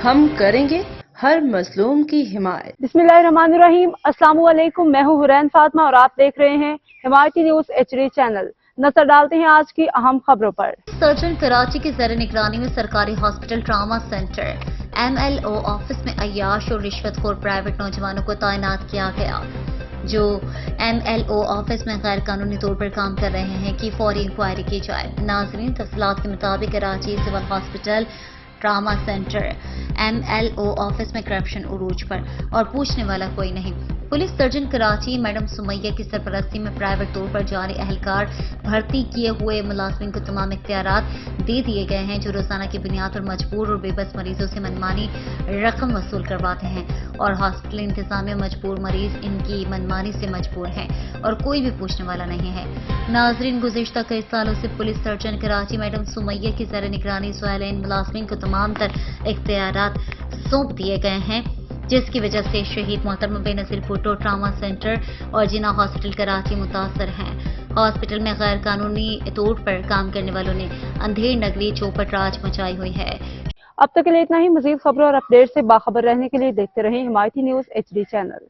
ہم کریں گے ہر مظلوم کی حمایت۔ بسم اللہ الرحمن الرحیم، السلام علیکم، میں ہوں حرین فاطمہ اور آپ دیکھ رہے ہیں حمایتی نیوز HD چینل۔ نظر ڈالتے ہیں آج کی اہم خبروں پر۔ سرجن کراچی کی زیر نگرانی میں سرکاری hospital trauma centre MLO office میں عیاش اور رشوت خور پرائیویٹ نوجوانوں کو تعینات کیا گیا جو MLO آفس میں غیر قانونی طور پر کام کر رہے ہیں کی فوری انکوائری کی جائے۔ ناظرین، تفصیلات کے مطابق Karachi civil hospital trauma centre MLO office میں کرپشن عروج پر اور پوچھنے والا کوئی نہیں۔ Police surgeon Karachi madam Sumaiya کی سرپرستی میں پرائیویٹ طور پر جاری اہلکار بھرتی کیے ہوئے ملازمین کو تمام اختیارات دے دیے گئے ہیں جو روزانہ کی بنیاد پر مجبور اور بے بس مریضوں سے منمانی رقم وصول کرواتے ہیں اور ہاسپٹل انتظامیہ مجبور مریض ان کی منمانی سے مجبور ہیں اور کوئی بھی پوچھنے والا نہیں ہے۔ ناظرین، گزشتہ کئی سالوں سے police surgeon Karachi madam Sumaiya کی زیر نگرانی سوالین ملازمین کو تمام تر اختیارات سونپ دیے گئے ہیں، جس کی وجہ سے شہید محترمہ بے نظیر بھٹو ٹراما سینٹر اور جناح ہاسپٹل کراچی متاثر ہیں۔ ہاسپٹل میں غیر قانونی طور پر کام کرنے والوں نے اندھیر نگری چوپٹ راج مچائی ہوئی ہے۔ اب تک کے لیے اتنا ہی۔ مزید خبروں اور اپڈیٹ سے باخبر رہنے کے لیے دیکھتے رہیں حمایتی نیوز HD چینل۔